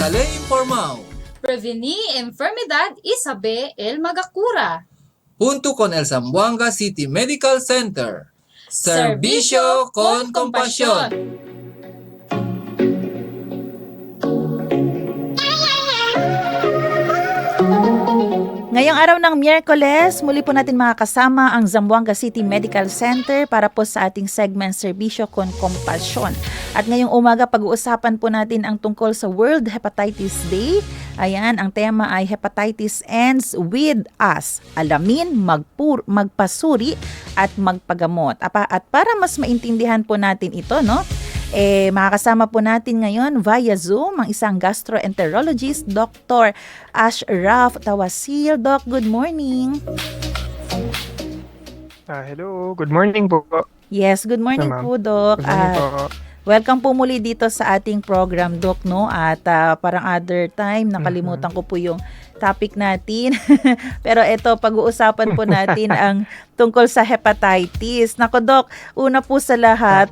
sa ley informal. Prevenir enfermedad y saber el magacura. Junto con el Zamboanga City Medical Center. Servicio con compasión. Ngayong araw ng Miyerkules, muli po natin makakasama ang Zamboanga City Medical Center para po sa ating segment Serbisyo con Compasyon. At ngayong umaga, pag-uusapan po natin ang tungkol sa World Hepatitis Day. Ayan, ang tema ay Hepatitis Ends With Us. Alamin, magpasuri at magpagamot. At para mas maintindihan po natin ito, no? Makakasama po natin ngayon via Zoom ang isang gastroenterologist, Dr. Ashraf Tawasil. Doc, good morning. Hello, good morning po. Yes, good morning po, Doc. Good morning po. Welcome po muli dito sa ating program, Doc, no? At parang other time, nakalimutan ko po yung topic natin. Pero ito, pag-uusapan po natin ang tungkol sa hepatitis. Nako, Doc, una po sa lahat,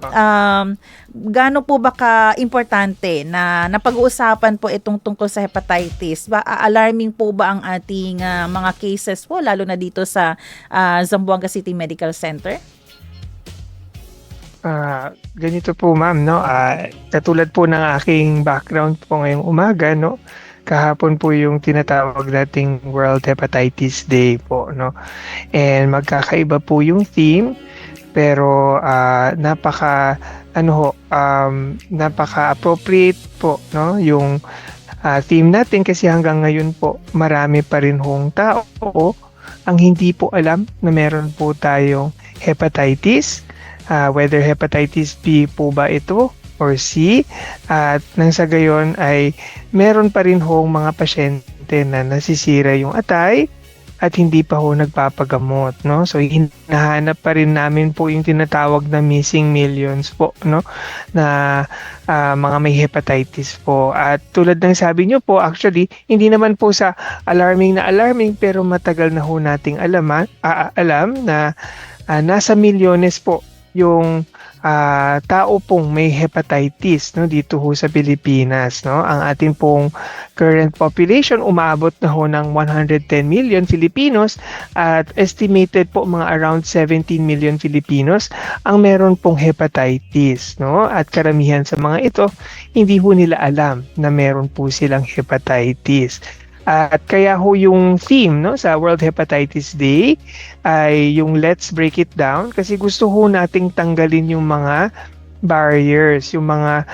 gaano po ba ka-importante na napag-uusapan po itong tungkol sa hepatitis? Alarming po ba ang ating mga cases po, lalo na dito sa Zamboanga City Medical Center? Ganito po, ma'am, no? Katulad po ng aking background po ngayong umaga, no? Kahapon po yung tinatawag nating World Hepatitis Day po, no? And magkakaiba po yung theme, pero napaka-appropriate po, no? Yung theme natin kasi hanggang ngayon po, marami pa rin hong tao ang hindi po alam na meron po tayong hepatitis. Whether hepatitis B po ba ito or C, at nang sa gayon ay meron pa rin hong mga pasyente na nasisira yung atay at hindi pa ho nagpapagamot, no? So hinahanap pa rin namin po yung tinatawag na missing millions po, no? Na mga may hepatitis po. At tulad ng sabi nyo po, actually hindi naman po sa alarming pero matagal na ho nating alam na nasa milyones po yung tao pong may hepatitis, no, dito ho sa Pilipinas, no. Ang ating pong current population umabot na ho ng 110 million Filipinos at estimated po mga around 17 million Filipinos ang meron pong hepatitis, no. At karamihan sa mga ito hindi ho nila alam na meron po silang hepatitis. At kaya ho yung theme, no, sa World Hepatitis Day ay yung Let's Break It Down, kasi gusto ho nating tanggalin yung mga barriers, yung mga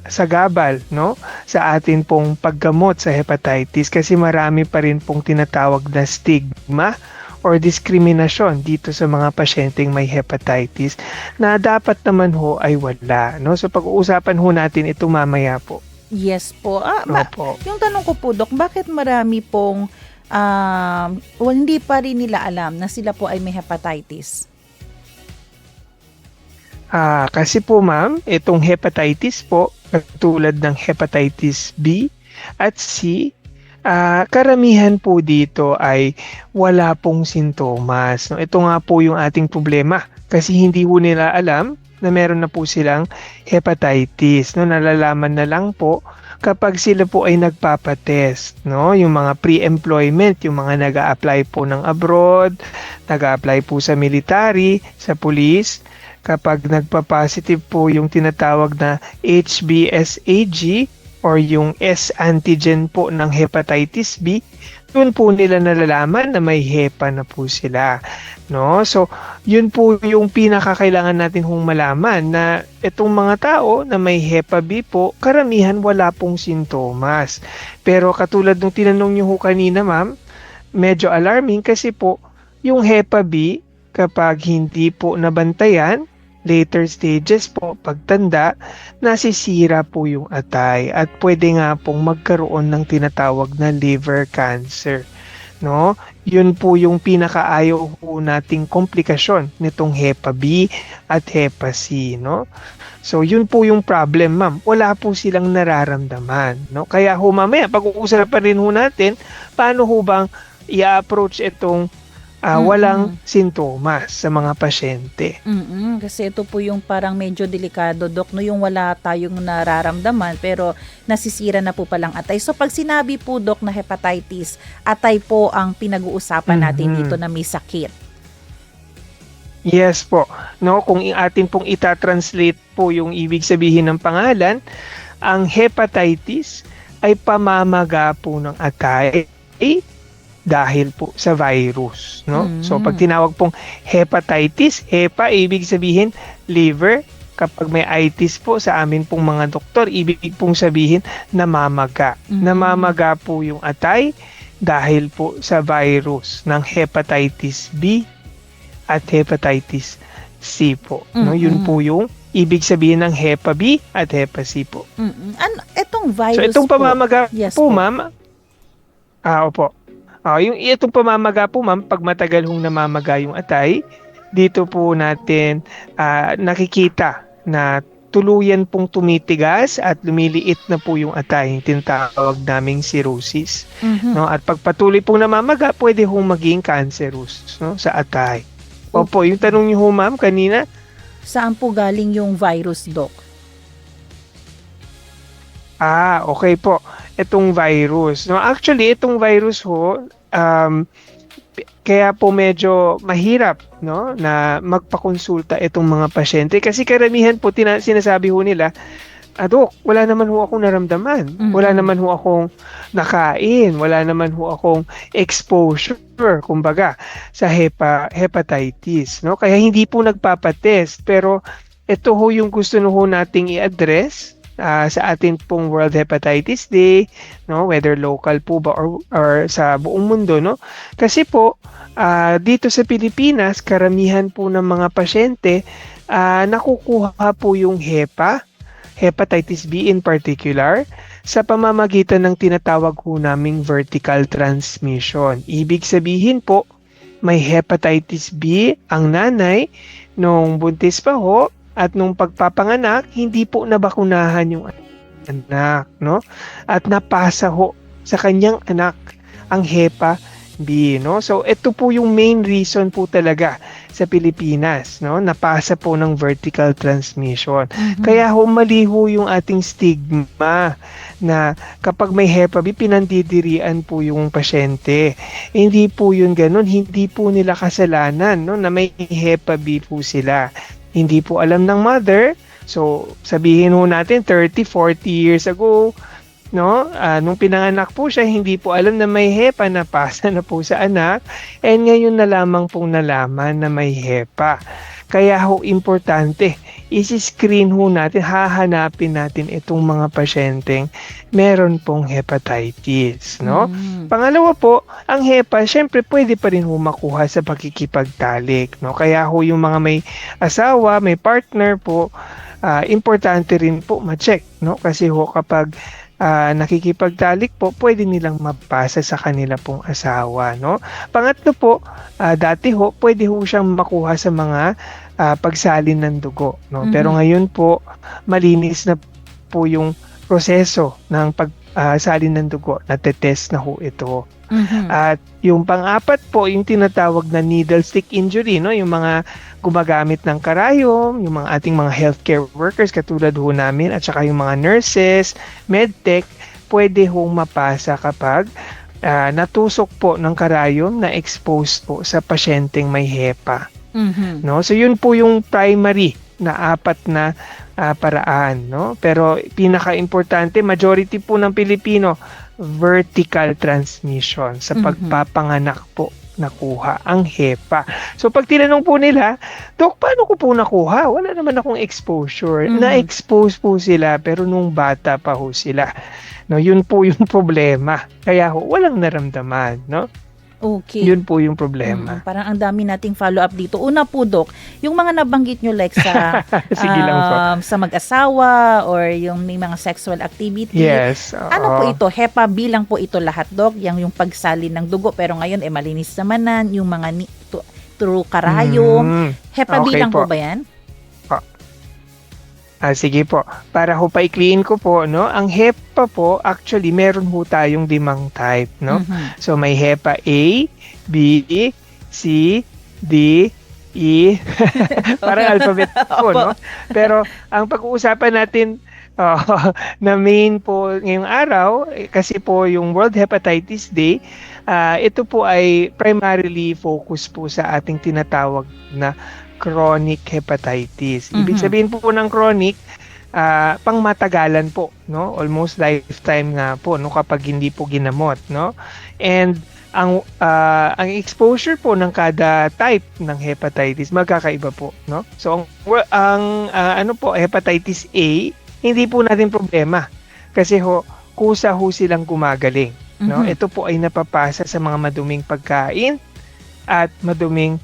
sagabal, no, sa atin pong paggamot sa hepatitis, kasi marami pa rin pong tinatawag na stigma or diskriminasyon dito sa mga pasyenteng may hepatitis na dapat naman ho ay wala, no. So pag-uusapan ho natin ito mamaya po. Yes po. Opo. Yung tanong ko po, Dok, bakit marami pong hindi pa rin nila alam na sila po ay may hepatitis? Kasi po, ma'am, itong hepatitis po, katulad ng hepatitis B at C, karamihan po dito ay wala pong sintomas, no? Ito nga po yung ating problema, kasi hindi po nila alam na meron na po silang hepatitis, no? Nalalaman na lang po kapag sila po ay nagpapatest, no? Yung mga pre-employment, yung mga nag-a-apply po ng abroad, nag-a-apply po sa military, sa police, kapag nagpa-positive po yung tinatawag na HBsAg or yung S antigen po ng hepatitis B, doon po nila nalalaman na may hepa na po sila, no? So, yun po yung pinakakailangan natin hong malaman, na itong mga tao na may hepa B po, karamihan wala pong sintomas. Pero katulad nung tinanong niyo ho kanina, ma'am, medyo alarming kasi po yung hepa B, kapag hindi po nabantayan, later stages po, pagtanda, nasisira po yung atay at pwede nga pong magkaroon ng tinatawag na liver cancer, no? Yun po yung pinakaayaw po nating komplikasyon nitong hepa B at hepa C, no? So yun po yung problem, ma'am. Wala po silang nararamdaman, no? Kaya ho mamaya pag-uusapan rin ho natin paano ho bang i-approach itong walang sintomas sa mga pasyente. Kasi ito po yung parang medyo delikado, Dok, no, yung wala tayong nararamdaman pero nasisira na po palang atay. So pag sinabi po, Dok, na hepatitis, atay po ang pinag-uusapan natin dito na may sakit. Yes po. No, kung atin pong itatranslate po yung ibig sabihin ng pangalan, ang hepatitis ay pamamaga po ng atay dahil po sa virus, no? So pag tinawag pong hepatitis, hepa ibig sabihin liver. Kapag may itis po sa amin pong mga doktor, ibig pong sabihin namamaga. Namamaga po yung atay dahil po sa virus ng hepatitis B at hepatitis C po. No, yun po yung ibig sabihin ng Hepa B at Hepa C po. Ano etong virus? So itong pamamaga Yes po, ma'am. Opo. Yung itong pamamaga po, ma'am, pag matagal hong namamaga yung atay, dito po natin nakikita na tuluyan pong tumitigas at lumiliit na po yung atay, yung tinatawag naming cirrhosis. No? At pag patuloy pong namamaga, pwede hong maging cancerous, no, sa atay. Opo, yung tanong niyo ho, ma'am, kanina, Saan po galing yung virus, Dok? okay po. Itong virus. No, actually, itong virus ho, kaya po medyo mahirap, no, na magpakonsulta itong mga pasyente kasi karamihan po sinasabi ho nila, Dok, wala naman ho akong naramdaman. Wala naman ho akong nakain. Wala naman ho akong exposure, kumbaga, sa hepatitis. No? Kaya hindi po nagpapatest. Pero ito ho yung gusto ho nating i-address sa atin pong World Hepatitis Day, no? Whether local po ba or sa buong mundo. No? Kasi po, dito sa Pilipinas, karamihan po ng mga pasyente, nakukuha po yung hepatitis B in particular, sa pamamagitan ng tinatawag ho naming vertical transmission. Ibig sabihin po, may hepatitis B ang nanay nung buntis pa ho at nung pagpapanganak, hindi po nabakunahan yung anak, no? At napasa ho sa kanyang anak ang Hepa B, no? So ito po yung main reason po talaga sa Pilipinas, no? Napasa po ng vertical transmission. Kaya ho mali ho yung ating stigma na kapag may Hepa B, pinandidirian po yung pasyente. Hindi po yun ganun. Hindi po nila kasalanan, no, na may Hepa B po sila. Hindi po alam ng mother. So sabihin ho natin 30, 40 years ago, no, nung pinanganak po siya, hindi po alam na may Hepa, napasa na po sa anak, and ngayon na lamang pong nalaman na may Hepa. Kaya ho importante, isi-screen ho natin, hahanapin natin itong mga pasyenteng meron pong hepatitis, no? Pangalawa po, ang Hepa, syempre pwede pa rin ho makuha sa pakikipagtalik, no? Kaya ho yung mga may asawa, may partner po, importante rin po ma-check, no? Kasi ho kapag nakikipagtalik po, pwede nilang mapasa sa kanila pong asawa, no? Pangatlo po, dati ho, pwede ho siyang makuha sa mga pagsalin ng dugo, no? Pero ngayon po, malinis na po yung proseso ng pagsalin ng dugo, natetest na ho ito. At yung pang-apat po, yung tinatawag na needle stick injury, no? Yung mga gumagamit ng karayom, yung mga ating mga healthcare workers katulad ho namin at saka yung mga nurses, medtech, pwede hong mapasa kapag natusok po ng karayom na exposed po sa pasyenteng may Hepa. No? So yun po yung primary na apat na paraan, no? Pero pinaka-importante, majority po ng Pilipino, vertical transmission sa pagpapanganak po nakuha ang Hepa. So pag tinanong po nila, Dok, paano ko po nakuha? Wala naman akong exposure. Na-expose po sila pero nung bata pa ho sila. No, yun po yung problema. Kaya ho, walang naramdaman, no? Okay. Yun po yung problema. Parang ang dami nating follow-up dito. Una po, Dok, yung mga nabanggit nyo like sa Sige lang po. sa mag-asawa or yung may mga sexual activity. Yes. Ano po ito? Hepa B lang po ito lahat, Dok? Yung pagsalin ng dugo. Pero ngayon, malinis naman na. Yung mga through karayom. Hepa B Okay lang po po ba yan? Sige po. Para ho paikliin ko po, no? Ang Hepa po, actually, meron ho tayong 5 type, no? So, may Hepa A, B, C, D, E. Parang alphabet po, no? Pero ang pag-uusapan natin na main po ngayong araw, kasi po yung World Hepatitis Day, ito po ay primarily focus po sa ating tinatawag na chronic hepatitis. Ibig sabihin po ng chronic, pangmatagalan po, no? Almost lifetime nga po, no, kapag hindi po ginamot, no? And ang exposure po ng kada type ng hepatitis magkakaiba po, no? So ang hepatitis A, hindi po natin problema kasi kusa silang gumagaling, no? Ito po ay napapasa sa mga maduming pagkain at maduming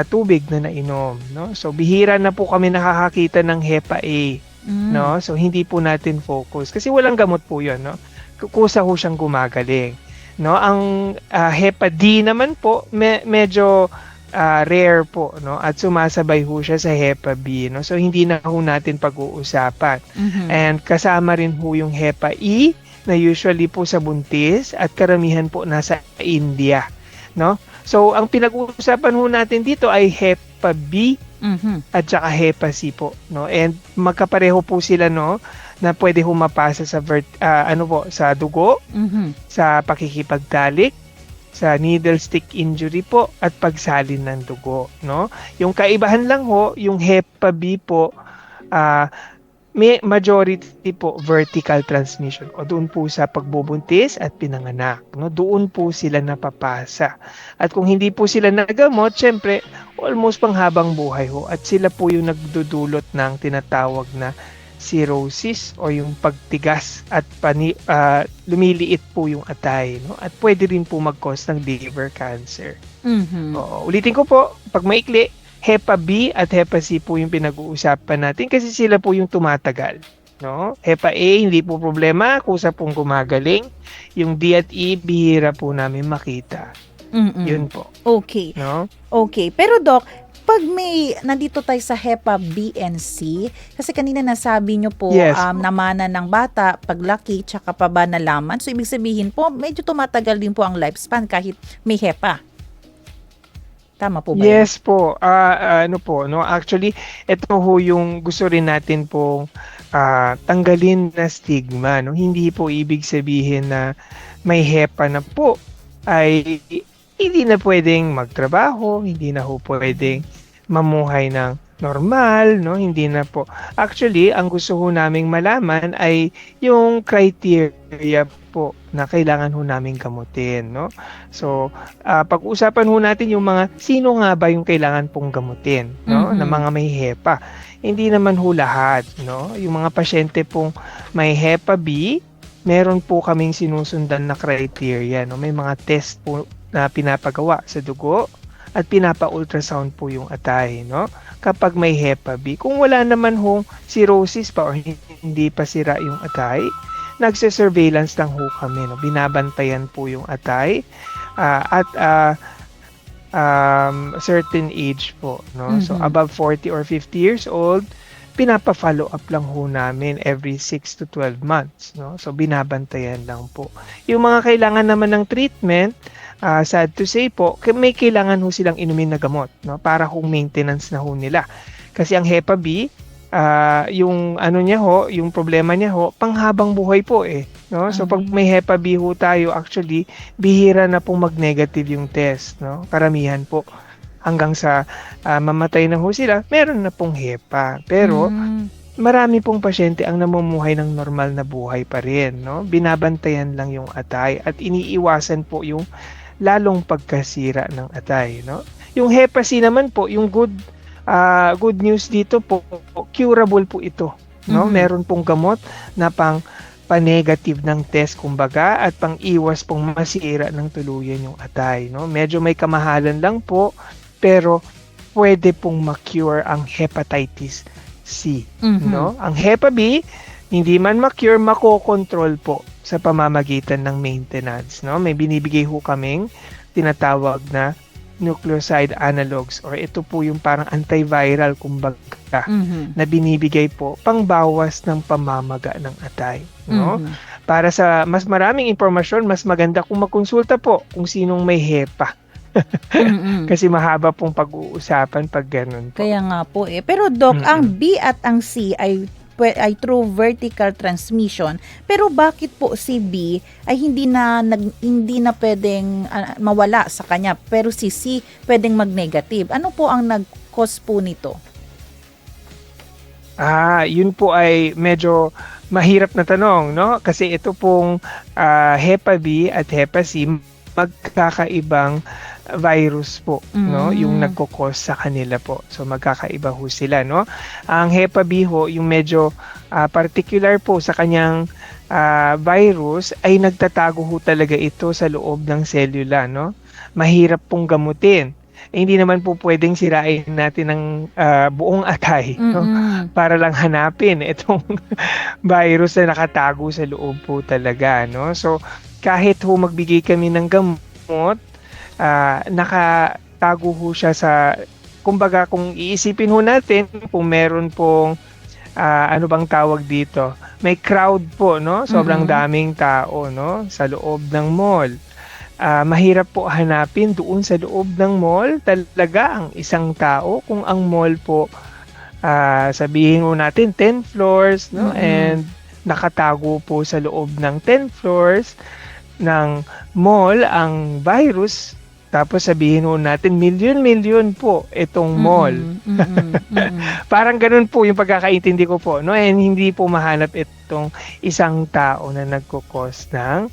tubig na nainom, no? So bihira na po kami nakakakita ng Hepa A, no? So hindi po natin focus kasi walang gamot po 'yon, no? Kusa siyang gumagaling. No, ang Hepa D naman po medyo rare po, no, at sumasabay ho siya sa Hepa B, no. So hindi na ho natin pag-uusapan. And kasama rin ho yung Hepa E na usually po sa buntis at karamihan po nasa India, no. So ang pinag-uusapan ho natin dito ay Hepa B at saka Hepa C po, no. And magkapareho po sila, no, na pwede humapasa sa sa dugo, sa pakikipagtalik, sa needle stick injury po at pagsalin ng dugo, no? Yung kaibahan lang ho, yung Hepa B po, may majority po vertical transmission o doon po sa pagbubuntis at pinanganak, no? Doon po sila napapasa. At kung hindi po sila nagamot, syempre almost panghabang buhay ho at sila po yung nagdudulot ng tinatawag na cirrhosis o yung pagtigas at lumiliit po yung atay, no? At pwede rin po mag-cause ng liver cancer. Ulitin ko po, pag maikli, Hepa B at Hepa C po yung pinag-uusapan natin kasi sila po yung tumatagal, no? Hepa A, hindi po problema, kusa pong gumagaling. Yung D at E, bihira po namin makita. Yun po. Okay. No? Okay. Pero Doc, pag nandito tayo sa Hepa B and C, kasi kanina nasabi nyo po, Yes. namana ng bata, paglaki, tsaka pa ba nalaman. So, ibig sabihin po, medyo tumatagal din po ang lifespan kahit may Hepa. Tama po ba yun? Yes po. No? Actually, ito ho yung gusto rin natin pong tanggalin na stigma, no? Hindi po ibig sabihin na may Hepa na po ay hindi na pwedeng magtrabaho, hindi na ho pwedeng mamuhay ng normal, no? Hindi na po. Actually, ang gusto ho naming malaman ay yung criteria po na kailangan ho naming gamutin, no? So, pag-usapan ho natin yung mga sino nga ba yung kailangan pong gamutin, no? Na mga may Hepa. Hindi naman ho lahat, no? Yung mga pasyente pong may Hepa B, meron po kaming sinusundan na criteria, no? May mga test po na pinapagawa sa dugo at pinapa-ultrasound po yung atay, no? Kapag may Hepa B. Kung wala naman hong cirrhosis pa o hindi pa sira yung atay, nagse-surveillance lang ho kami, no? Binabantayan po yung atay at certain age po, no? So above 40 or 50 years old, pinapa-follow up lang ho namin every 6 to 12 months, no? So binabantayan lang po. Yung mga kailangan naman ng treatment, sad to say po, may kailangan ho silang inumin na gamot, no? Para kung maintenance na ho nila. Kasi ang Hepa B, yung niya ho, yung problema niya ho, panghabang buhay po no? So pag may Hepa B ho tayo, actually bihira na pong mag-negative yung test, no? Karamihan po hanggang sa mamatay na ho sila, meron na pong Hepa. Pero marami pong pasyente ang namumuhay ng normal na buhay pa rin, no? Binabantayan lang yung atay at iniiwasan po yung lalong pagkasira ng atay, no? Yung Hepa C naman po, yung good news dito po, curable po ito, no? Meron pong gamot na pa-negative ng test kumbaga at pang-iwas pong masira ng tuluyan yung atay, no? Medyo may kamahalan lang po, pero pwede pong ma-cure ang hepatitis C, no? Ang Hepa B, hindi man ma-cure, mako-control po sa pamamagitan ng maintenance, no? May binibigay ho kaming tinatawag na nucleoside analogs or ito po yung parang antiviral kumbaga na binibigay po pangbawas ng pamamaga ng atay, no? Para sa mas maraming impormasyon, mas maganda kung magkonsulta po kung sinong may Hepa. Mm-mm. Kasi mahaba pong pag-uusapan pag ganun po. Kaya nga po eh. Pero Doc, ang Mm-mm. B at ang C ay through vertical transmission. Pero bakit po si B ay hindi na pwedeng mawala sa kanya, pero si C pwedeng mag-negative? Ano po ang nag-cause po nito? Yun po ay medyo mahirap na tanong, no? Kasi ito pong Hepa B at Hepa C, magkakaibang virus po, no? Yung nagko-cause sa kanila po. So magkakaiba ho sila, no? Ang Hepa B ho, yung medyo particular po sa kanyang virus, ay nagtatago ho talaga ito sa loob ng selula, no? Mahirap pong gamutin. Hindi naman po pwedeng sirain natin ng buong atay, no? Mm-mm. Para lang hanapin itong virus na nakatago sa loob po talaga, no? So kahit ho magbigay kami ng gamot, nakatago ho siya sa, kumbaga kung iisipin ho natin kung meron pong ano bang tawag dito, may crowd po, no? Sobrang daming tao, no? Sa loob ng mall. Mahirap po hanapin doon sa loob ng mall talaga ang isang tao kung ang mall po sabihin mo natin 10 floors, no? And nakatago po sa loob ng 10 floors ng mall ang virus, tapos sabihin mo natin milyon po itong mall. Parang ganun po yung pagkakaintindi ko po, no? And hindi po mahanap itong isang tao na nagko-cause ng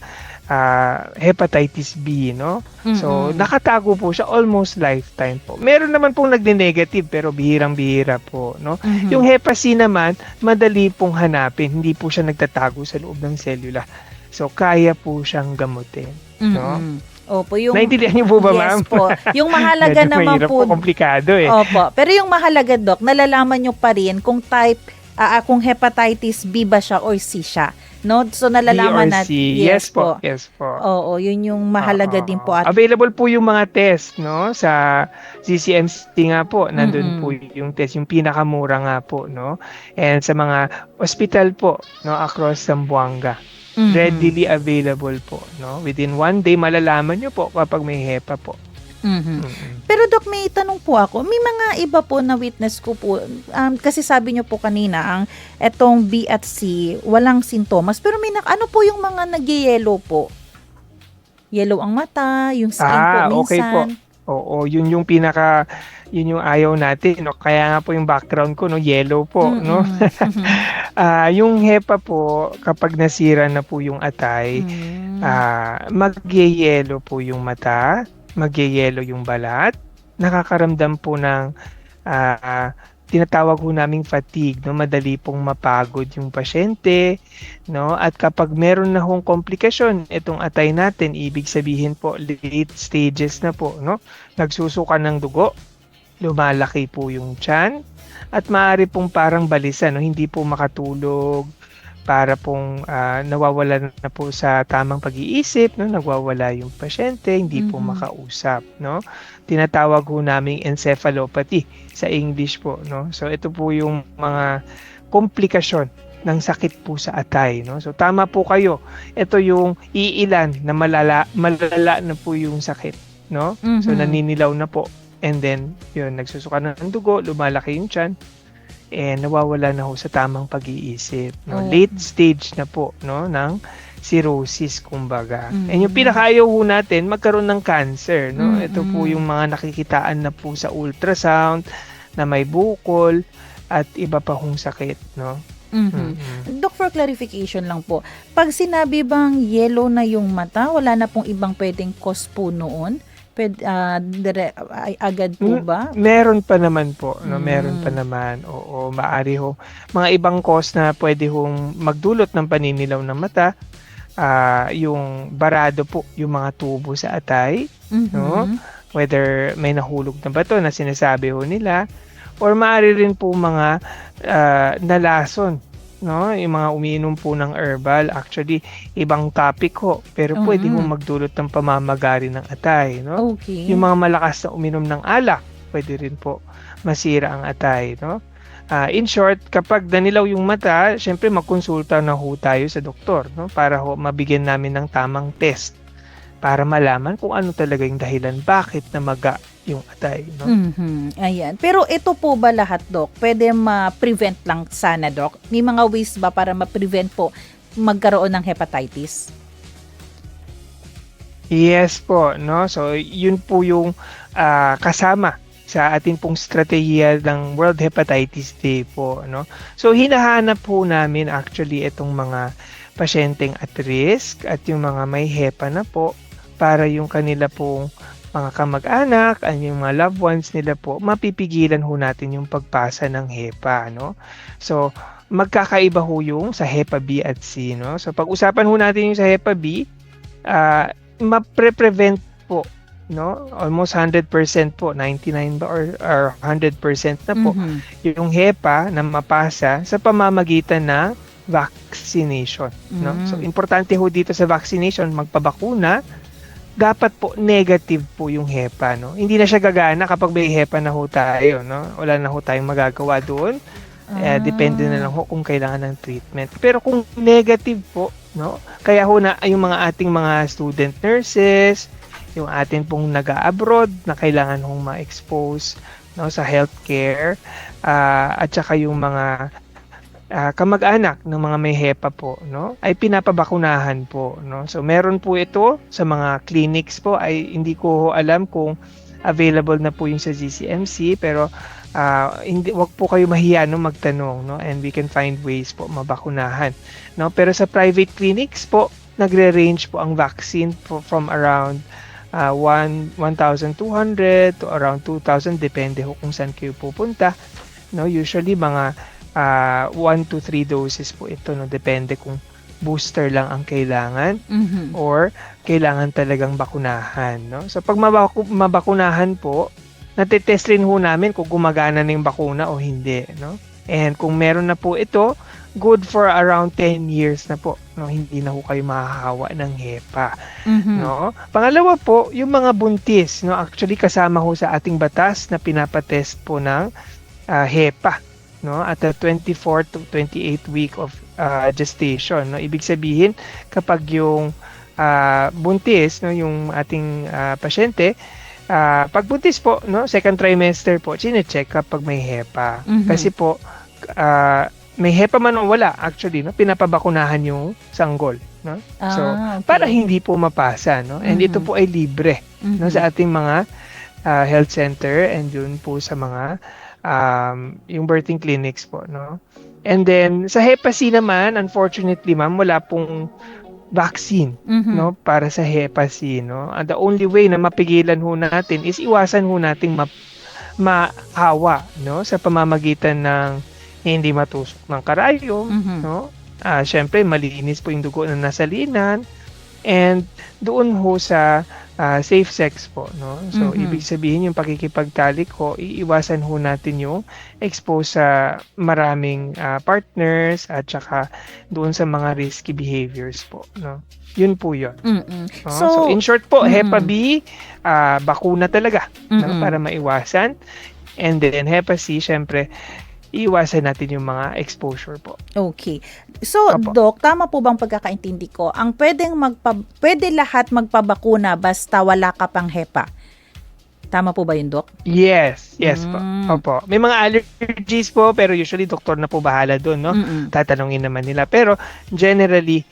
hepatitis B, no? So, nakatago po siya almost lifetime po. Meron naman pong nagne-negative pero bihirang-bihira po, no? Yung Hepa C naman, madali pong hanapin. Hindi po siya nagtatago sa loob ng selula. So, kaya po siyang gamutin, no? Opo, yung Naintindihan niyo po ba, ma'am? Yes po. Yung mahalaga Medyo naman mahirap po, komplikado eh. opo. Pero yung mahalaga, Doc, nalalaman nyo pa rin kung kung hepatitis B ba siya or C siya. No? So nalalaman B or natin. C. Yes po. Yes po. Oo, yun yung mahalaga din po. At Available po yung mga test, no? Sa CCMC nga po, nandun po yung test, yung pinakamura nga po, no? And sa mga hospital po, no, across Zamboanga. Readily available po, no? Within 1 day malalaman nyo po kapag may HEPA po. Pero Doc, may tanong po ako. May mga iba po na witness ko po. Kasi sabi nyo po kanina, etong B at C, walang sintomas. Pero may ano po yung mga nagyayelo po? Yellow ang mata, yung skin po minsan. Okay po. Oo, yun yung yun yung ayaw natin, no? Kaya nga po yung background ko, no, yellow po, no? Yung HEPA po, kapag nasira na po yung atay, magyeyelo po yung mata, magyeyelo yung balat, nakakaramdam po ng tinatawag po naming fatigue, no? Madali pong mapagod yung pasyente, no? At kapag meron na hong komplikasyon itong atay natin, ibig sabihin po late stages na po, no? Nagsusuka ng dugo, lumalaki po yung tiyan, at maaari pong parang balisa, no? Hindi po makatulog, para pong nawawala na po sa tamang pag-iisip, no? Nagwawala yung pasyente, hindi po makausap, no? Tinatawag ho naming encephalopathy sa English po, no? So ito po yung mga komplikasyon ng sakit po sa atay, no? So tama po kayo. Ito yung iilan na malala na po yung sakit, no? So naninilaw na po. And then yun, nagsusuka na ng dugo, lumalaki yung tiyan, and nawawala na ho sa tamang pag-iisip, no? Late stage na po, no, ng cirrhosis, kumbaga. And yung pinakaayaw ho natin, magkaroon ng cancer, no? Ito po yung mga nakikitaan na po sa ultrasound na may bukol at iba pa hong sakit, no? Doc, for clarification lang po, pag sinabi bang yellow na yung mata, wala na pong ibang pwedeng cause po noon? Agad po ba? Meron pa naman po, no? Meron pa naman. Oo, maaari ho. Mga ibang cause na pwede hong magdulot ng paninilaw ng mata, yung barado po, yung mga tubo sa atay, no? Whether may nahulog na bato na sinasabi ho nila, or maaari rin po mga nalason, no? Yung mga umiinom po ng herbal, actually ibang topic ho, pero pwede hong magdulot ng pamamagari ng atay, no? Okay. Yung mga malakas na uminom ng alak, pwede rin po masira ang atay, no? In short, kapag nanilaw yung mata, syempre magkonsulta na ho tayo sa doktor, no? Para ho mabigyan namin ng tamang test para malaman kung ano talaga yung dahilan bakit namaga yung atay, no? Ayan. Pero ito po ba lahat, Doc? Pwede ma-prevent lang sana, Doc? May mga ways ba para ma-prevent po magkaroon ng hepatitis? Yes po, no? So, yun po yung kasama sa ating pong strategiya ng World Hepatitis Day po, no? So, hinahanap po namin actually itong mga pasyenteng at risk at yung mga may hepa na po para yung kanila pong mga kamag-anak at yung mga loved ones nila po, mapipigilan ho natin yung pagpasa ng hepa, no? So, magkakaiba ho yung sa hepa B at C, no? So, pag-usapan ho natin yung sa hepa B, mapre-prevent po, no? Almost 100% po, 99 ba or 100% na po yung hepa na mapasa sa pamamagitan ng vaccination, no? So, importante ho dito sa vaccination, magpabakuna, dapat po negative po yung hepa, no? Hindi na siya gagana kapag may hepa na ho tayo, no? Wala na ho tayong magagawa doon. Depende na lang ho kung kailangan ng treatment. Pero kung negative po, no? Kaya ho na yung mga ating mga student nurses, yung atin pong nag-abroad na kailangan hong ma-expose, no, sa healthcare, at saka yung mga kamag-anak ng mga may hepa po, no, ay pinapabakunahan po, no. So meron po ito sa mga clinics po, ay hindi ko alam kung available na po yung sa GCMC, pero wag po kayo mahiya, no, magtanong, no, and we can find ways po mabakunahan, no. Pero sa private clinics po, nagre-range po ang vaccine po from around 1,200 to around 2,000, depende ho kung saan kayo pupunta, no. Usually mga 1 to 3 doses po ito, no, depende kung booster lang ang kailangan or kailangan talagang bakunahan, no. So pag mabakunahan po, natetest rin ho namin kung gumagana na yung bakuna o hindi, no. And kung meron na po ito, good for around 10 years na po, no, hindi na ho kayo mahahawa ng hepa, no. Pangalawa po, yung mga buntis, no, actually kasama ho sa ating batas na pinapatest po ng hepa, no, at the 24 to 28 week of gestation, no. Ibig sabihin, kapag yung buntis, no, yung ating pasyente, pag buntis po, no, second trimester po, chine-check kapag may hepa. Kasi po, may hepa man o wala, actually, no, pinapabakunahan yung sanggol, no. So, okay, para hindi po mapasa, no. And ito po ay libre, no, sa ating mga health center and yun po sa mga yung birthing clinics po, no. And then sa Hepa C naman, unfortunately ma'am, wala pong vaccine, no, para sa Hepa C, no. And the only way na mapigilan ho natin is iwasan ho nating mahawa, no, sa pamamagitan ng hindi matusok ng karayom, no. Syempre malinis po yung dugo na nasalinan, and doon ho sa safe sex po, no. So ibig sabihin yung pakikipagtalik ho, iiwasan ho natin yung expose sa maraming partners at saka doon sa mga risky behaviors po, no. Yun po yun. No? So in short po, Hepa B, bakuna talaga, no, para maiwasan. And then Hepa C, syempre iwasan natin yung mga exposure po. Okay. So, Opo. Doc, tama po bang pagkakaintindi ko? Ang pwede lahat magpabakuna basta wala ka pang hepa. Tama po ba yun, Doc? Yes po. Opo. May mga allergies po, pero usually doktor na po bahala doon, no? Tatanungin naman nila. Pero generally,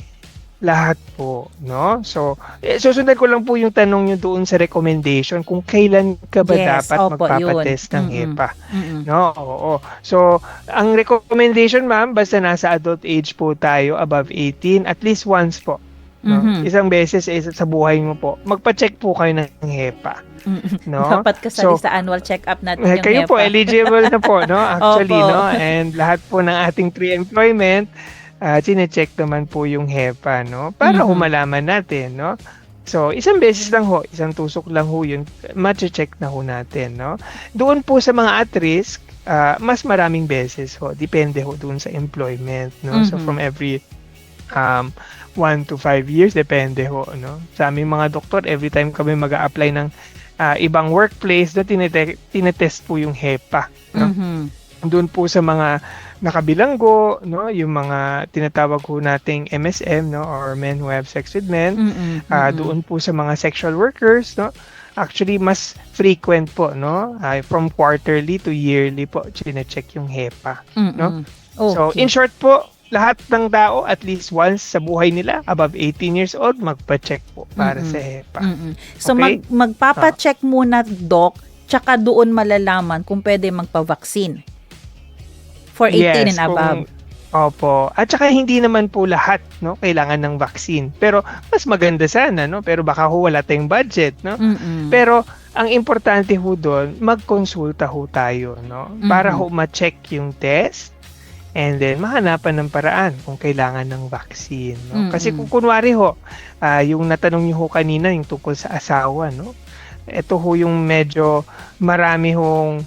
lahat po, no? So, susundan ko lang po yung tanong nyo doon sa recommendation kung kailan ka ba dapat magpapatest ng HEPA. No? Oo. So, ang recommendation, ma'am, basta nasa adult age po tayo, above 18, at least once po. No? Isang beses sa buhay mo po, magpa-check po kayo ng HEPA. No? Dapat kasali sa annual check-up natin yung kayo HEPA. po, eligible na po, no? Actually, Opo. no? And lahat po ng ating pre-employment, sine-check naman po yung HEPA, no? Para humalaman natin, no? So, isang beses lang ho, isang tusok lang ho yun, ma-check na ho natin, no? Doon po sa mga at risk, mas maraming beses ho, depende ho doon sa employment, no? So, from every 1 to 5 years, depende ho, no? Sa aming mga doktor, every time kami mag-a-apply ng ibang workplace, no, tinetest po yung HEPA, no? doon po sa mga nakabilanggo, no, yung mga tinatawag ko nating MSM, no, or men who have sex with men. Doon po sa mga sexual workers, no, actually mas frequent po, no, from quarterly to yearly po chine-check yung HEPA, no. So in short po, lahat ng tao at least once sa buhay nila above 18 years old magpa-check po para sa HEPA. So Okay? magpapa-check muna, Doc, tsaka doon malalaman kung pwede magpa-vaccine for 18 and above. Opo. At saka hindi naman po lahat, no, kailangan ng vaccine. Pero mas maganda sana, no, pero baka ho wala tayong budget, no. Pero ang importante ho doon, magkonsulta ho tayo, no, para ho ma-check yung test. And then, mahanapan ng paraan kung kailangan ng vaccine. No? Kasi kung kunwari ho, yung natanong niyo ho kanina, yung tungkol sa asawa, no? Ito ho yung medyo marami hong,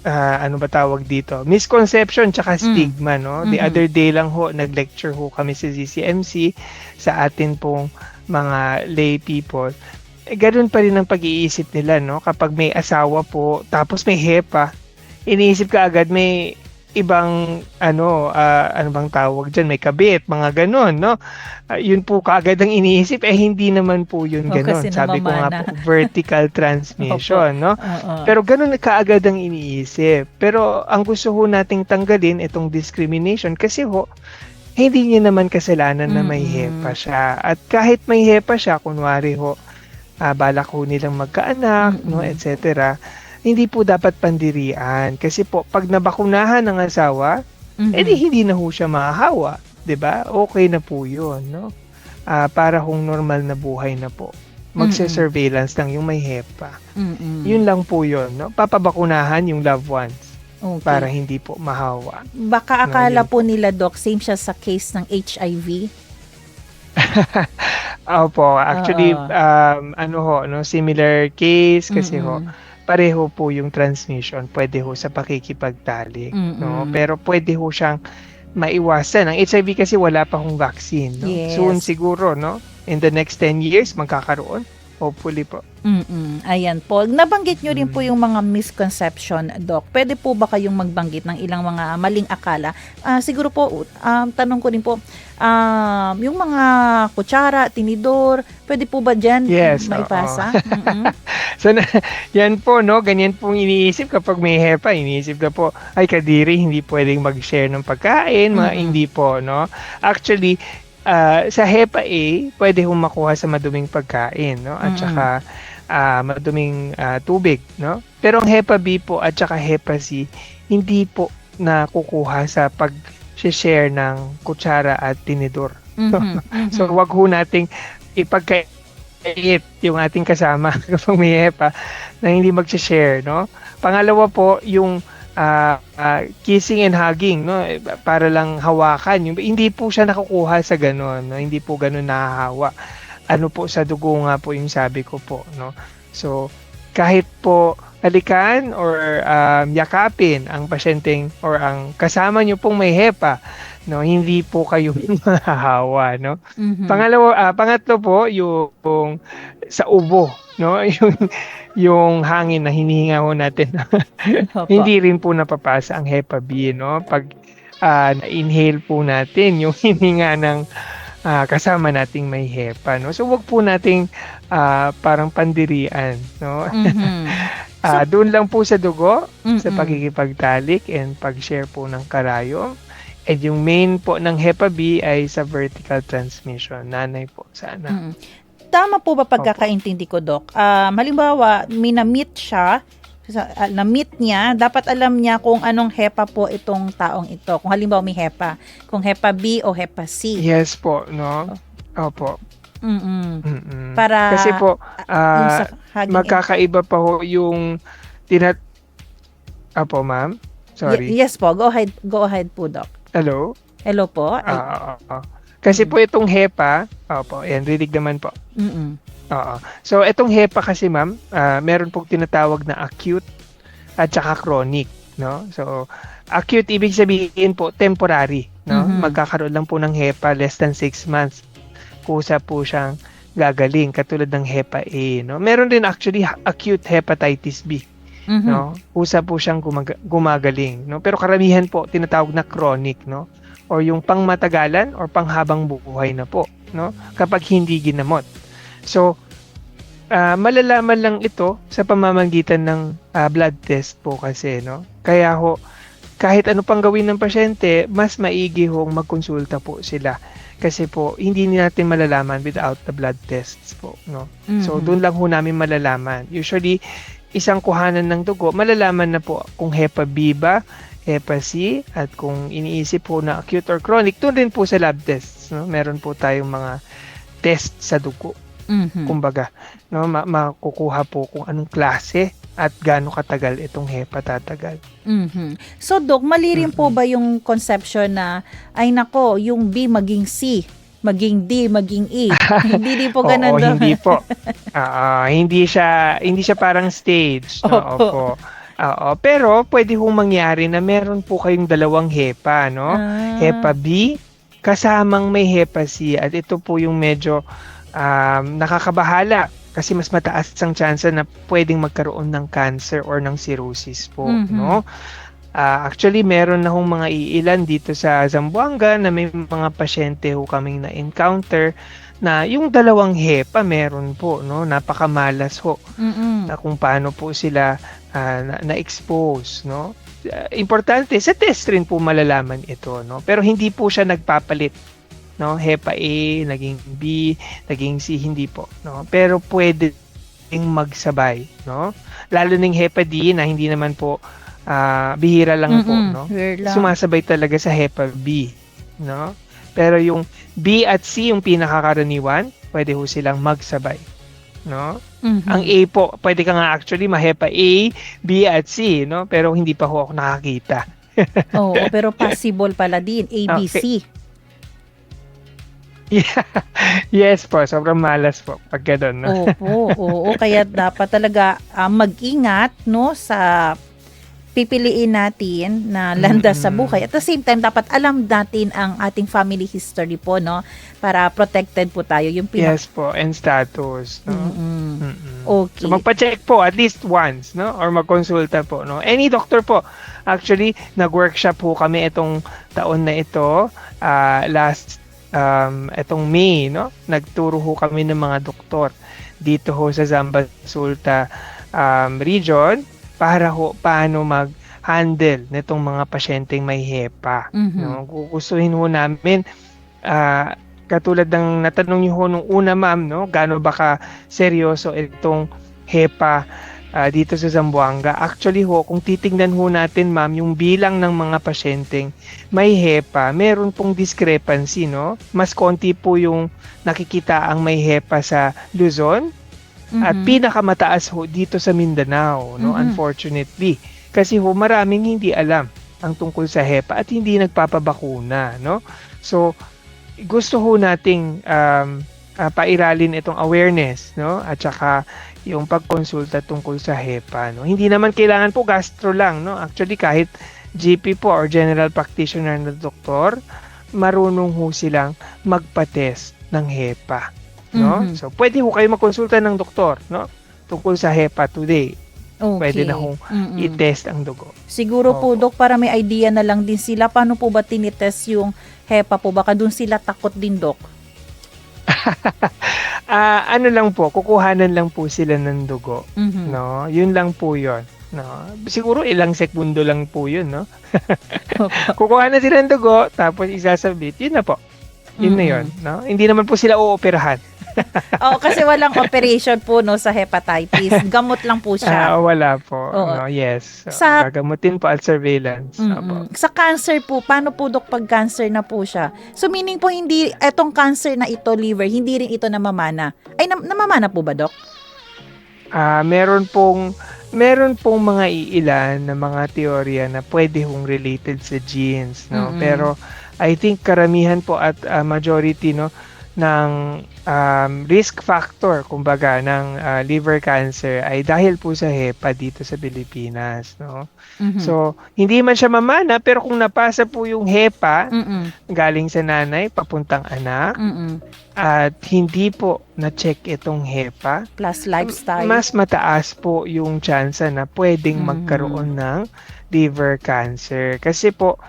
ano ba tawag dito? Misconception tsaka stigma, no? The other day lang ho, nag-lecture ho kami sa ZCMC sa atin pong mga lay people. Ganun pa rin ang pag-iisip nila, no? Kapag may asawa po, tapos may HEPA, iniisip ka agad may ibang ano bang tawag diyan, may kabit, mga ganon, no. Yun po kaagad ang iniisip, hindi naman po yun ganon. Sabi ko nga po, vertical transmission, no. Pero ganon kaagad ang iniisip. Pero ang gusto ho nating tanggalin itong discrimination kasi ho hindi niya naman kasalanan na may HEPA siya. At kahit may HEPA siya, kunwari ho balak ho nilang magkaanak, no, etc., hindi po dapat pandirian kasi po pag nabakunahan ng asawa, hindi na ho siya mahahawa, 'di ba? Okay na po 'yun, no? Para hong normal na buhay na po. Magse-surveillance lang yung may HEPA. Yun lang po 'yun, no? Papabakunahan yung loved ones para hindi po mahawa. Baka akala po nila, Doc, same siya sa case ng HIV. Opo, actually no, similar case kasi ho pareho po yung transmission, pwede ho sa pakikipagtalik, no? Pero pwede ho siyang maiwasan. Ang HIV kasi wala pa hong vaccine, no? Yes. Soon siguro, no? In the next 10 years, magkakaroon. Hopefully po. Ayan po. Nabanggit nyo rin po yung mga misconception, Doc. Pwede po ba kayong magbanggit ng ilang mga maling akala? Siguro po, tanong ko rin po, yung mga kutsara, tinidor, pwede po ba dyan maipasa? So, yan po, no? Ganyan pong iniisip kapag may HEPA. Iniisip na po, ay kadiri, hindi pwedeng mag-share ng pagkain, mga hindi po, no? Actually, sa HEPA A, pwede hong makuha sa maduming pagkain, no? At saka maduming tubig, no? Pero ang HEPA B po at saka HEPA C, hindi po nakukuha sa pag-share ng kutsara at tinidor. So, wag ho nating ipagkait yung ating kasama kapag may HEPA na hindi mag-share, no? Pangalawa po, yung kissing and hugging, no, para lang hawakan, hindi po siya nakukuha sa ganon, no? Hindi po ganon nahahawa. Ano po sa dugo nga po yung sabi ko po, no. So kahit po halikan or yakapin ang pasyenteng or ang kasama nyo pong may HEPA, no, hindi po kayo mahahawa, no. Pangatlo po yung sa ubo, no, yung hangin na hinihinga ho natin. Hindi rin po napapasa ang HEPA B, no? Pag na-inhale po natin yung hininga ng kasama nating may HEPA, no? So wag po nating parang pandirian, no? Doon lang po sa dugo, sa pagkikipagtalik and pag-share po ng karayom. And yung main po ng HEPA B ay sa vertical transmission, nanay po sa anak. Tama po ba pagkakaintindi ko, Doc? Halimbawa, may na-meet siya, na-meet niya, dapat alam niya kung anong HEPA po itong taong ito. Kung halimbawa may HEPA, kung HEPA B o HEPA C. Yes po, no? Opo. Para kasi po, yung magkakaiba pa ho yung Opo, ma'am? Sorry. Yes po, go ahead po, Doc. Hello? Hello po. Kasi po itong HEPA, opo, yan, rinig naman po. So itong HEPA kasi, ma'am, meron pong tinatawag na acute at saka chronic, no? So acute ibig sabihin po temporary, no? Magkakaroon lang po ng HEPA less than 6 months. Kusa po siyang gagaling katulad ng HEPA A, no? Meron din actually acute hepatitis B. Mhm. no? Kusa po siyang gumagaling, no? Pero karamihan po tinatawag na chronic, no? Or yung pangmatagalan or panghabang buhay na po, no? Kapag hindi ginamot. So, malalaman lang ito sa pamamagitan ng blood test po kasi, no? Kaya ho, kahit ano pang gawin ng pasyente, mas maigi hong magkonsulta po sila. Kasi po, hindi natin malalaman without the blood tests po, no? So, Mhm. doon lang ho namin malalaman. Usually, isang kuhanan ng dugo, malalaman na po kung Hepa B ba, Hepa C, at kung iniisip po na acute or chronic, doon rin po sa lab tests, no? Meron po tayong mga test sa dugo, Mhm. kumbaga, no? Makukuha po kung anong klase at gaano katagal itong Hepa tatagal. Mhm. So, Doc, mali rin po ba yung conception na, ay nako, yung B maging C, maging D, maging E? Hindi din po ganun, Oo, Doc. hindi po. Hindi siya parang stage. No? Opo. Opo. Oo, pero pwede hong mangyari na meron po kayong dalawang HEPA, no? Ah. HEPA B, kasamang may HEPA C. At ito po yung medyo nakakabahala kasi mas mataas ang chance na pwedeng magkaroon ng cancer or ng cirrhosis po, Mhm. no? Actually, meron na hong mga iilan dito sa Zamboanga na may mga pasyente ho kaming na-encounter na yung dalawang HEPA meron po, no? Napakamalas ho Mm-mm. na kung paano po sila na-expose, no? Importante, sa test rin po malalaman ito, no? Pero hindi po siya nagpapalit, no? HEPA A, naging B, naging C, hindi po, no? Pero pwede ding magsabay, no? Lalo ng HEPA D na hindi naman po bihira lang po, Mm-mm. no? Weird lang. Sumasabay talaga sa HEPA B, no? Pero yung B at C, yung pinakakaraniwan, pwede ho silang magsabay, no? Mhm. Ang A po, pwede ka nga actually ma-HEPA A, B at C, no? Pero hindi pa ho ako nakakita. Oo, pero possible pala din, A, B, Okay. C. Yeah. Yes po, sobrang malas po pag gano'n, no? Opo, oo. Kaya dapat talaga mag-ingat, no, sa pipiliin natin na landas sa buhay. At the same time, dapat alam natin ang ating family history po, no, para protected po tayo. Yung Yes po, and status, no? Mm-mm. Mm-mm. Okay. So magpa-check po at least once, no? Or magkonsulta po, no? Any doctor po. Actually, nag-workshop po kami itong taon na ito, last itong May, no? Nagturo ho kami ng mga doktor dito ho sa Zamba Sulta region para ho paano mag-handle nitong mga pasyenteng may HEPA. Mhm. No? Gugustuhin ho namin katulad ng natanong niyo ho nung una, ma'am, no? Gaano ba ka seryoso itong HEPA dito sa Zamboanga? Actually ho, kung titingnan ho natin, ma'am, yung bilang ng mga pasyenteng may HEPA, meron pong discrepancy, no? Mas konti po yung nakikita ang may HEPA sa Luzon at Mhm. pinakamataas ho dito sa Mindanao, no? Mhm. Unfortunately. Kasi ho, maraming hindi alam ang tungkol sa HEPA at hindi nagpapabakuna, no? So, gusto ho nating pairalin itong awareness, no? At saka yung pagkonsulta tungkol sa HEPA, no? Hindi naman kailangan po gastro lang, no? Actually, kahit GP po or general practitioner na doktor, marunong ho silang magpa-test ng HEPA, no? Mhm. So, pwede ho kayo magkonsulta ng doktor, no? Tungkol sa HEPA today. Okay. Pwede na hong Mm-mm. i-test ang dugo. Siguro po, Opo. Dok, para may idea na lang din sila, paano po ba tinitest yung HEPA po? Baka dun sila takot din, Dok. Ano lang po, kukuhanan lang po sila ng dugo, Mhm. no? Yun lang po yun, no? Siguro ilang sekundo lang po yun, no? Kukuha na sila ng dugo, tapos isasabit, yun na po. Yun na yun, no? Hindi naman po sila uoperahan. Oo, kasi walang operation po, no, sa hepatitis. Gamot lang po siya. Wala po, Oo. no? Yes. So, Sa- gagamutin po at surveillance. Opo. Mm-mm. Sa cancer po, paano po, Dok, pag cancer na po siya? So, meaning po, hindi, etong cancer na ito, liver, hindi rin ito namamana. Ay, namamana po ba, Dok? Meron pong mga iilan na mga teorya na pwede hong related sa genes, no? Mm-mm. Pero I think karamihan po at majority, no, risk factor kumbaga ng liver cancer ay dahil po sa HEPA dito sa Pilipinas, no? Mhm. So, hindi man siya mamana pero kung napasa po yung HEPA Mm-mm. galing sa nanay papuntang anak Mm-mm. at hindi po na-check itong HEPA, Plus lifestyle. mas mataas po yung tsansa na pwedeng Mhm. magkaroon ng liver cancer. Kasi po,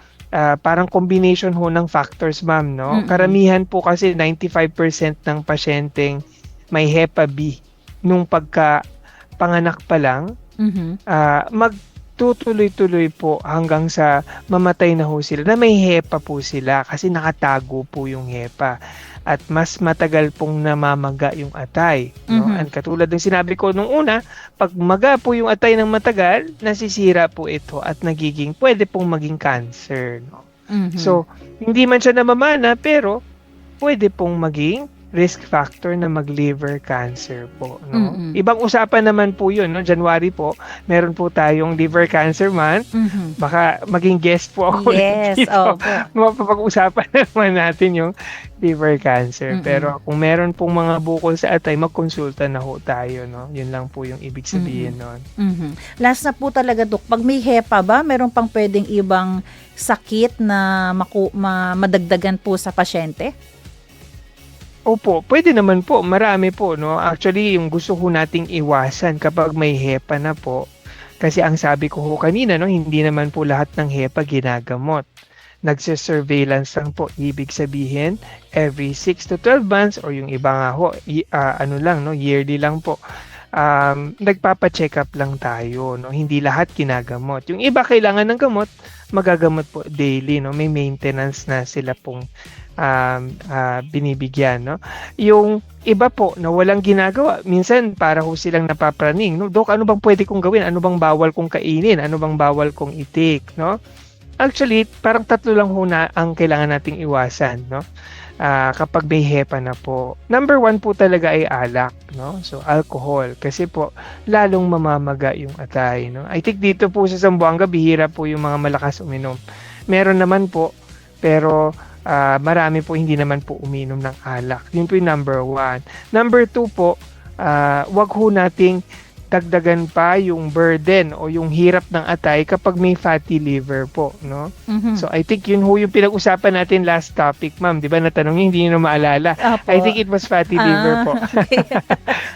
parang combination ho ng factors, ma'am, no? Mm-mm. Karamihan po kasi 95% ng pasyenteng may HEPA B nung panganak pa lang, Mhm. magtutuloy-tuloy po hanggang sa mamatay na ho sila na may HEPA po sila kasi nakatago po yung HEPA at mas matagal pong namamaga yung atay, no? Mhm. And katulad ng sinabi ko nung una, pag maga po yung atay ng matagal, nasisira po ito at pwede pong maging cancer, no? Mhm. So, hindi man siya namamana pero pwede pong maging risk factor na mag-liver cancer po, no? Mm-mm. Ibang usapan naman po 'yun, no? January po, meron po tayong Liver Cancer Month. Mhm. Baka maging guest po ako Yes, dito. opo. Mapapag-usapan naman natin yung liver cancer. Mm-mm. Pero kung meron pong mga bukol sa atay, magkonsulta na ho tayo, no? Yun lang po yung ibig sabihin nun. Mhm. Last na po talaga, Dok. Pag may HEPA ba, meron pang pwedeng ibang sakit na madagdagan po sa pasyente? Opo, pwede naman po. Marami po, no? Actually, yung gusto ho nating iwasan kapag may HEPA na po, kasi ang sabi ko ho kanina, no, hindi naman po lahat ng HEPA ginagamot. Nagse-surveillance lang po. Ibig sabihin, every 6 to 12 months or yung iba nga ho, yearly lang po. Nagpapa-check up lang tayo, no? Hindi lahat ginagamot. Yung iba kailangan ng gamot, magagamot po daily, no? May maintenance na sila pong binibigyan, no? Yung iba po na walang ginagawa, minsan para ho silang napapraning, no? Dok, ano bang pwede kong gawin? Ano bang bawal kong kainin? Ano bang bawal kong i-take, no? Actually, parang 3 lang ho na ang kailangan nating iwasan, no? Kapag may HEPA na po. Number 1 po talaga ay alak, no? So, alcohol. Kasi po, lalong mamamaga yung atay, no? I think dito po sa Zamboanga, bihira po yung mga malakas uminom. Meron naman po, pero marami po hindi naman po uminom ng alak. Yun po yung number 1. Number 2 po, wag ho nating dagdagan pa yung burden o yung hirap ng atay kapag may fatty liver po, no? Mhm. So I think yun ho yung pinag-usapan natin last topic, ma'am. Di ba natanong niyo, hindi niyo na maalala. Opo. I think it was fatty liver po. Okay,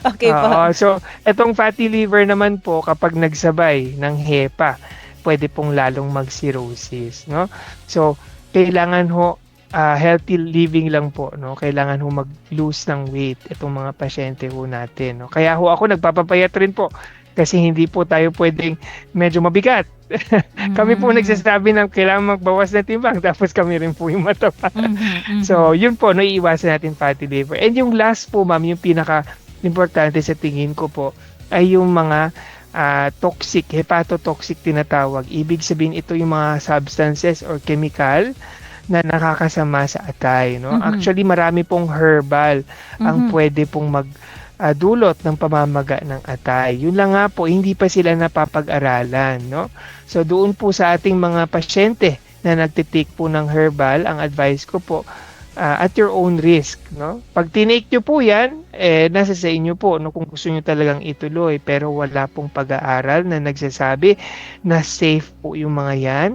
okay po. Oo, so etong fatty liver naman po kapag nagsabay ng HEPA, pwede pong lalong mag-cirrhosis, no? So kailangan ho healthy living lang po, no? Kailangan ho mag-lose ng weight itong mga pasyente ho natin, no? Kaya ho ako nagpapapayat rin po kasi hindi po tayo pwedeng medyo mabigat. Kami po nagsasabi ng kailangan magbawas na timbang tapos kami rin po yung mataba. So, yun po, naiiwasan natin fatty liver. And yung last po, ma'am, yung pinaka-importante sa tingin ko po ay yung mga toxic, hepatotoxic tinatawag. Ibig sabihin ito yung mga substances or chemical na nakakasama sa atay, no? Actually, marami pong herbal ang pwede pong magdulot ng pamamaga ng atay. Yun lang nga po, hindi pa sila napapag-aralan, no? So, doon po sa ating mga pasyente na nagtitake po ng herbal, ang advice ko po, at your own risk, no? Pag tinake nyo po yan, nasa sa inyo po, no? Kung gusto nyo talagang ituloy, pero wala pong pag-aaral na nagsasabi na safe po yung mga yan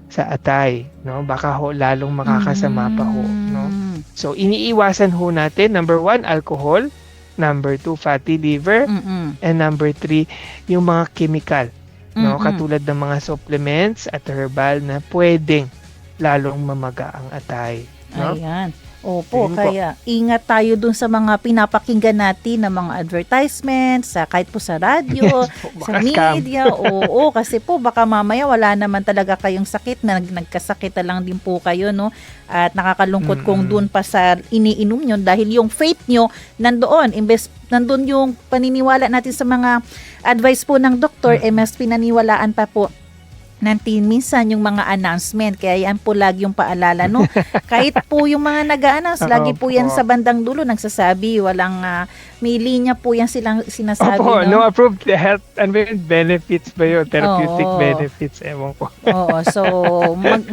sa atay, no? Baka ho lalong makakasama pa ho, no? So iniiwasan ho natin, number 1, alcohol, number 2, fatty liver, and number 3, yung mga chemical, no? Katulad ng mga supplements at herbal na pwedeng lalong mamaga ang atay, no? Ayan. Opo, Ayun po. kaya ingat tayo dun sa mga pinapakinggan natin na mga advertisements, kahit po sa radyo, sa Baka scam. media. Oo, kasi po baka mamaya wala naman talaga kayong sakit na nagkasakit na lang din po kayo, no? At nakakalungkot kung dun pa sa iniinom nyo dahil yung faith nyo nandoon. Imbes nandun yung paniniwala natin sa mga advice po ng doktor, mas pinaniwalaan pa po natin minsan yung mga announcement. Kaya yan po lagi yung paalala, no? Kahit po yung mga nag-a-announce, lagi po yan sa bandang dulo nagsasabi, walang may linya po yan silang sinasabi, Opo, no? no approved health and benefits ba yun? Therapeutic Oo. benefits, ewan ko. Oo, so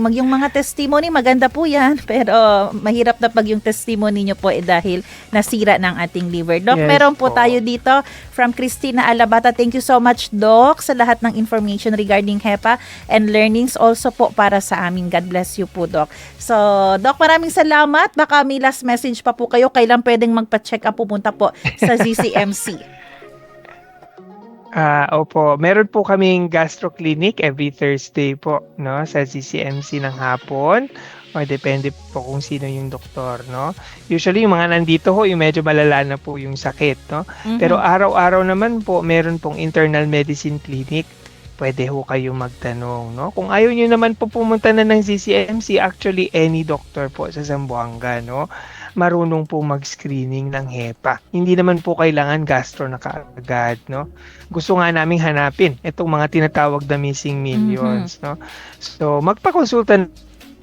yung mga testimony maganda po yan, pero mahirap na pag yung testimony nyo po dahil nasira ng ating liver. Doc, Yes meron po po. tayo dito from Christina Alabata. Thank you so much, Doc, sa lahat ng information regarding HEPA and learnings also po para sa amin. God bless you po, Doc. So, Doc, maraming salamat. Baka may last message pa po kayo. Kailan pwedeng magpa-check up, pupunta po sa ZCMC? Opo, meron po kaming gastro clinic every Thursday po, no, sa CCMC ng hapon. O depende po kung sino yung doktor, no. Usually yung mga nandito ho, yung medyo malala na po yung sakit, no. Pero araw-araw naman po, meron pong internal medicine clinic. Pwede ho kayo magtanong, no. Kung ayaw nyo naman po pumunta na ng CCMC, actually any doctor po sa Zamboanga, no, marunong po mag-screening ng HEPA. Hindi naman po kailangan gastro na kaagad, no. Gusto nga naming hanapin itong mga tinatawag na missing millions, no. So, magpakonsulta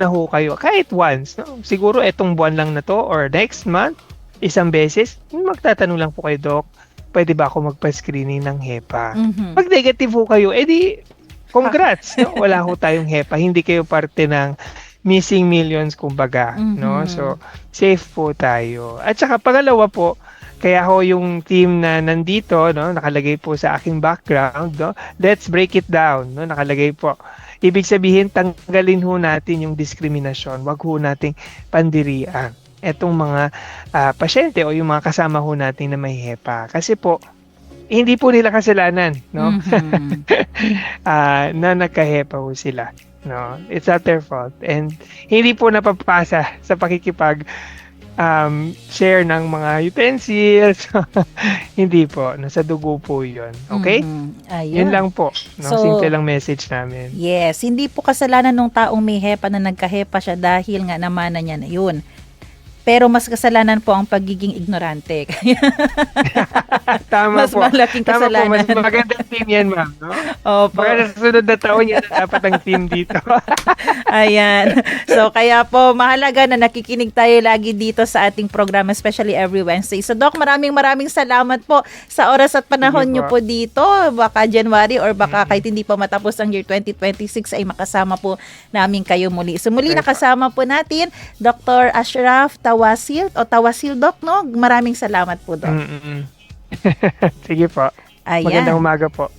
na ho kayo kahit once, no. Siguro itong buwan lang na to or next month, isang beses, magtatanong lang po kayo, Doc, pwede ba ako magpa-screening ng HEPA? Pag negative ho kayo, edi congrats, no. Wala ho tayong HEPA, hindi kayo parte ng missing millions kumbaga, no. So safe po tayo. At saka pangalawa po, kaya ho yung team na nandito, no, nakalagay po sa aking background, no. Let's break it down, no, nakalagay po. Ibig sabihin, tanggalin ho natin yung diskriminasyon. Wag ho nating pandirian etong mga pasyente o yung mga kasama ho natin na may HEPA. Kasi po, hindi po nila kasalanan, no? Na nagka-HEPA ho sila. No, it's not their fault. And hindi po napapasa sa pakikipag share ng mga utensils. Hindi po. Nasa dugo po yun. Okay? Ayun. Yun lang po. No? So, simple lang message namin. Yes, hindi po kasalanan ng taong may HEPA na nagka-HEPA siya dahil nga namana niya na yun. Pero mas kasalanan po ang pagiging ignorante. Tama Mas po. malaking Tama po. kasalanan. Mas magandang team yan, ma'am. No? Opo. Baka sa sunod na taon yan na dapat ang team dito. Ayan. So, kaya po, mahalaga na nakikinig tayo lagi dito sa ating program, especially every Wednesday. So, Doc, maraming salamat po sa oras at panahon Sige nyo po. po dito. Baka January or baka kahit hindi pa matapos ang year 2026 ay makasama po namin kayo muli. So, muli Yes, nakasama po natin Dr. Ashraf Tawasil, Doc, no? Maraming salamat po, Doc. Sige po. Ayan. Magandang umaga po.